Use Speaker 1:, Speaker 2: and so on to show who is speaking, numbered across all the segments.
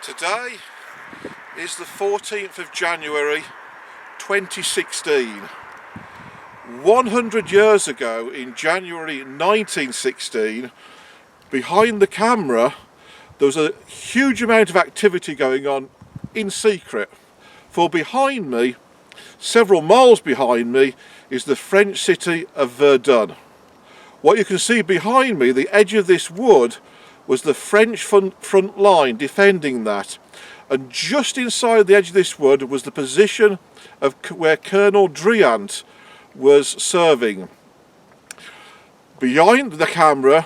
Speaker 1: Today is the 14th of January 2016. 100 years ago, in January 1916, behind the camera there was a huge amount of activity going on in secret. For behind me, several miles behind me, is the French city of Verdun. What you can see behind me, the edge of this wood, was the French front line defending that, and just inside the edge of this wood was the position of where Colonel Driant was serving. Behind the camera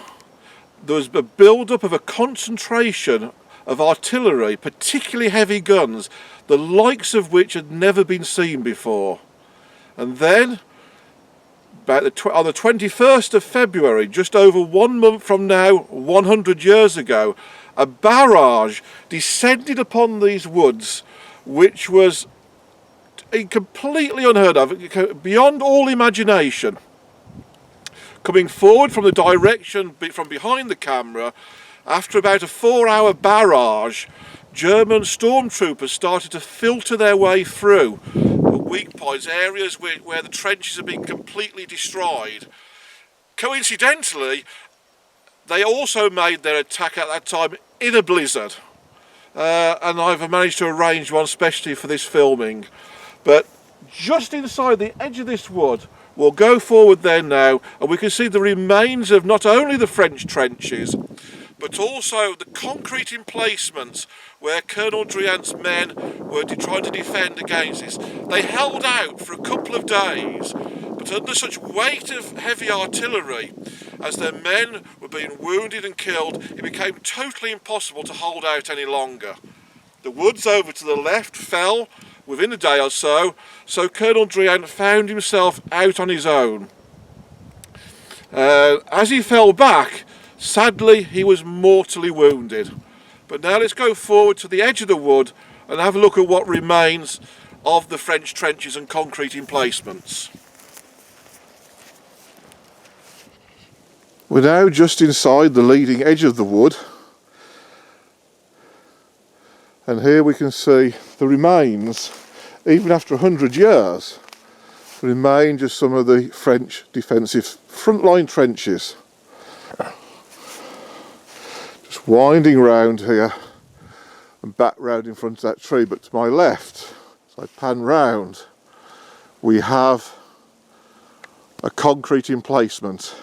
Speaker 1: there was a build-up of a concentration of artillery, particularly heavy guns, the likes of which had never been seen before. And then on the 21st of February, just over 1 month from now, 100 years ago, a barrage descended upon these woods, which was completely unheard of, beyond all imagination. Coming forward from the direction from behind the camera, after about a 4-hour barrage, German stormtroopers started to filter their way through weak points, areas where the trenches have been completely destroyed. Coincidentally, they also made their attack at that time in a blizzard, and I've managed to arrange one specially for this filming. But just inside the edge of this wood, we'll go forward there now, and we can see the remains of not only the French trenches, but also the concrete emplacements where Colonel Driant's men were trying to defend against this. They held out for a couple of days, but under such weight of heavy artillery, as their men were being wounded and killed, it became totally impossible to hold out any longer. The woods over to the left fell within a day or so, so Colonel Driant found himself out on his own. As he fell back, sadly he was mortally wounded. But now let's go forward to the edge of the wood and have a look at what remains of the French trenches and concrete emplacements. We're now just inside the leading edge of the wood, and here we can see the remains, even after 100 years, remain just some of the French defensive frontline trenches. Just winding round here and back round in front of that tree, but to my left, as I pan round, we have a concrete emplacement.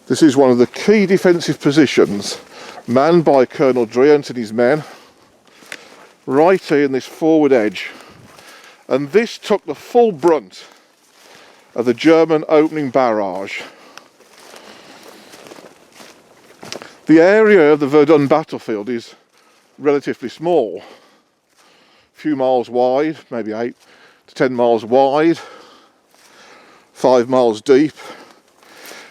Speaker 1: This is one of the key defensive positions manned by Colonel Driant and his men, right here in this forward edge, and this took the full brunt of the German opening barrage. The area of the Verdun battlefield is relatively small, a few miles wide, maybe 8 to 10 miles wide, 5 miles deep.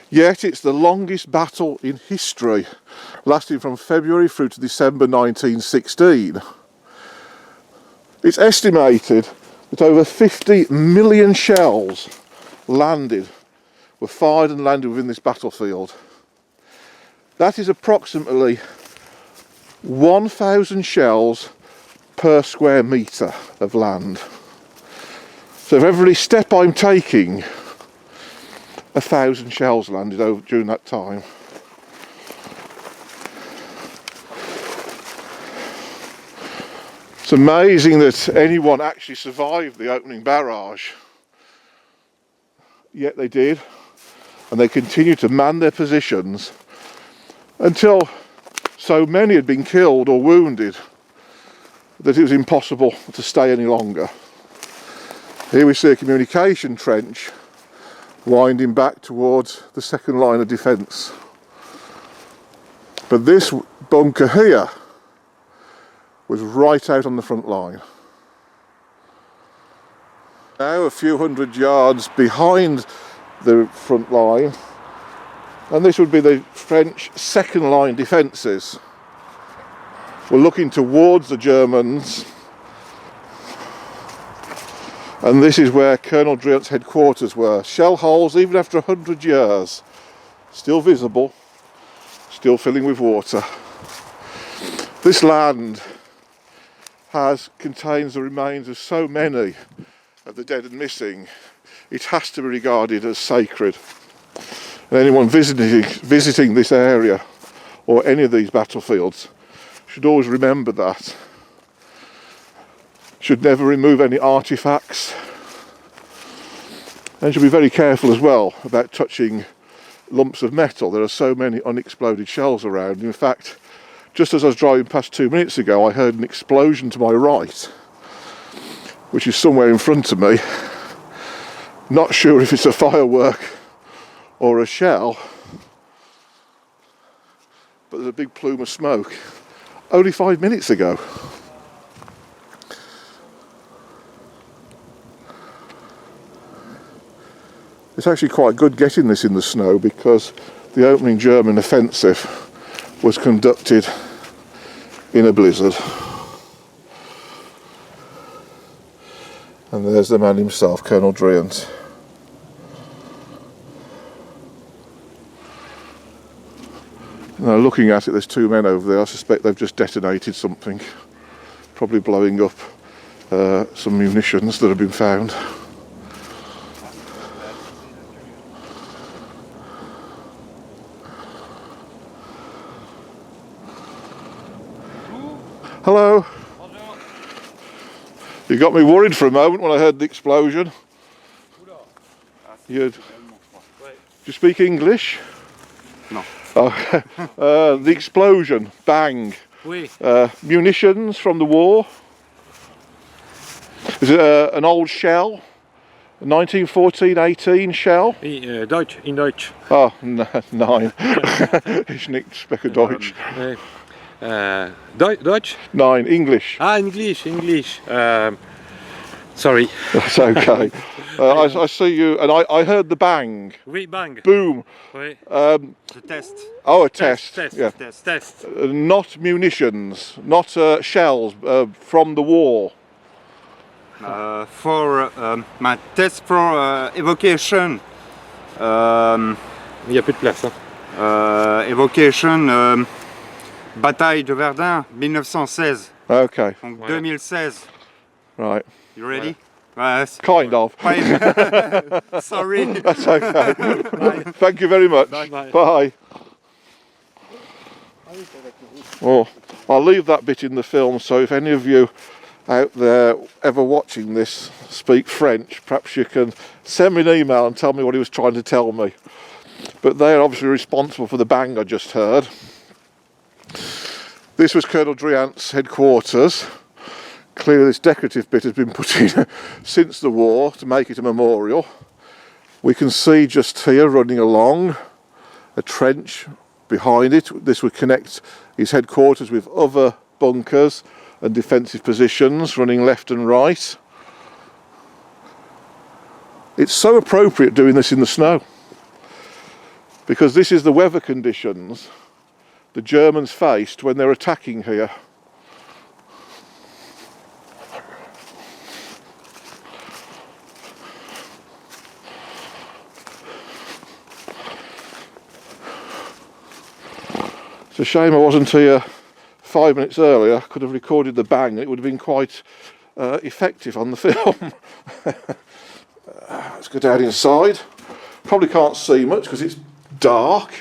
Speaker 1: Yet it's the longest battle in history, lasting from February through to December 1916. It's estimated that over 50 million shells were fired and landed within this battlefield. That is approximately 1,000 shells per square metre of land. So for every step I'm taking, 1,000 shells landed over during that time. It's amazing that anyone actually survived the opening barrage. Yet they did, and they continued to man their positions until so many had been killed or wounded that it was impossible to stay any longer. Here we see a communication trench winding back towards the second line of defence. But this bunker here was right out on the front line. Now a few hundred yards behind the front line, and this would be the French second line defences. We're looking towards the Germans, and this is where Colonel Driant's headquarters were. Shell holes, even after 100 years, still visible, still filling with water. This land contains the remains of so many of the dead and missing, it has to be regarded as sacred. And anyone visiting this area or any of these battlefields should always remember that. Should never remove any artifacts, and should be very careful as well about touching lumps of metal. There are so many unexploded shells around. In fact, just as I was driving past 2 minutes ago, I heard an explosion to my right, which is somewhere in front of me. Not sure if it's a firework or a shell, but there's a big plume of smoke. Only 5 minutes ago. It's actually quite good getting this in the snow because the opening German offensive was conducted in a blizzard. And there's the man himself, Colonel Driant. Now looking at it, there's two men over there. I suspect they've just detonated something, probably blowing up some munitions that have been found. Hello. Bonjour. You got me worried for a moment when I heard the explosion. Do you speak English?
Speaker 2: No.
Speaker 1: Oh, the explosion, bang.
Speaker 2: Oui.
Speaker 1: Munitions from the war. Is it an old shell? A 1914-18 shell?
Speaker 2: Deutsch, in Deutsch.
Speaker 1: Oh, nein. Ich nicht spreche Deutsch.
Speaker 2: Deutsch?
Speaker 1: Nine, English.
Speaker 2: Ah, English. Sorry.
Speaker 1: That's okay. I see you, and I heard the bang.
Speaker 2: Oui, bang.
Speaker 1: Boom.
Speaker 2: Oui.
Speaker 3: The test.
Speaker 1: Oh, a test.
Speaker 2: Yeah. Test.
Speaker 1: Not munitions, not shells from the war.
Speaker 3: For my test for evocation.
Speaker 2: Il n'y a plus de place. Hein.
Speaker 3: Evocation. Bataille de Verdun, 1916.
Speaker 1: Okay.
Speaker 3: Donc
Speaker 2: Voilà.
Speaker 3: 2016.
Speaker 1: Right.
Speaker 3: You ready? Yes.
Speaker 1: Kind of.
Speaker 3: Sorry.
Speaker 1: That's okay. Thank you very much.
Speaker 2: Bye.
Speaker 1: Bye. Oh, I'll leave that bit in the film, so if any of you out there ever watching this speak French, perhaps you can send me an email and tell me what he was trying to tell me. But they're obviously responsible for the bang I just heard. This was Colonel Driant's headquarters. Clearly this decorative bit has been put in since the war to make it a memorial. We can see just here running along a trench behind it. This would connect his headquarters with other bunkers and defensive positions running left and right. It's so appropriate doing this in the snow because this is the weather conditions the Germans faced when they're attacking here. It's a shame I wasn't here 5 minutes earlier. I could have recorded the bang. It would have been quite effective on the film. Let's go down inside. Probably can't see much because it's dark.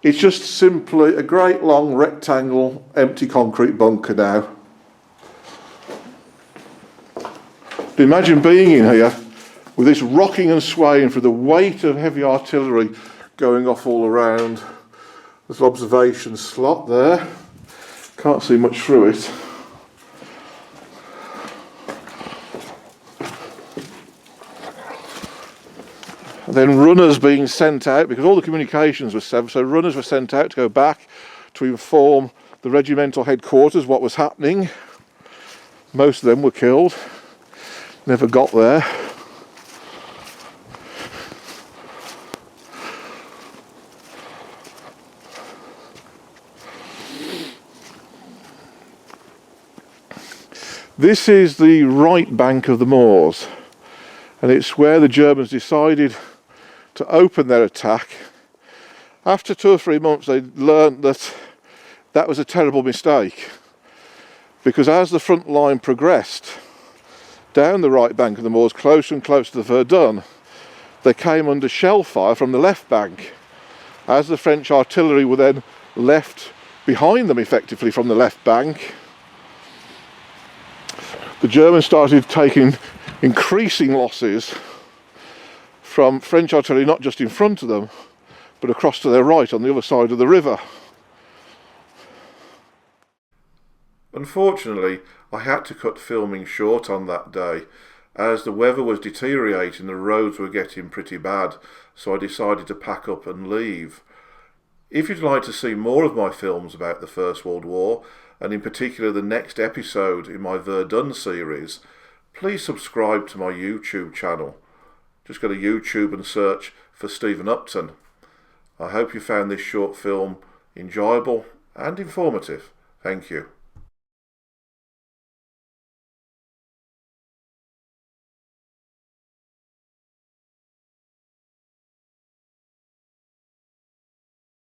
Speaker 1: It's just simply a great long rectangle empty concrete bunker now. But imagine being in here with this rocking and swaying for the weight of heavy artillery going off all around. There's an observation slot there. Can't see much through it. And then runners being sent out because all the communications were severed, so runners were sent out to go back to inform the regimental headquarters what was happening. Most of them were killed, never got there. This is the right bank of the moors, and it's where the Germans decided to open their attack. After 2 or 3 months they learnt that that was a terrible mistake, because as the front line progressed down the right bank of the moors, closer and closer to the Verdun, they came under shell fire from the left bank. As the French artillery were then left behind them effectively from the left bank, the Germans started taking increasing losses from French artillery, not just in front of them, but across to their right on the other side of the river. Unfortunately, I had to cut filming short on that day, as the weather was deteriorating, the roads were getting pretty bad, so I decided to pack up and leave. If you'd like to see more of my films about the First World War, and in particular the next episode in my Verdun series, please subscribe to my YouTube channel. Just go to YouTube and search for Stephen Upton. I hope you found this short film enjoyable and informative. Thank you.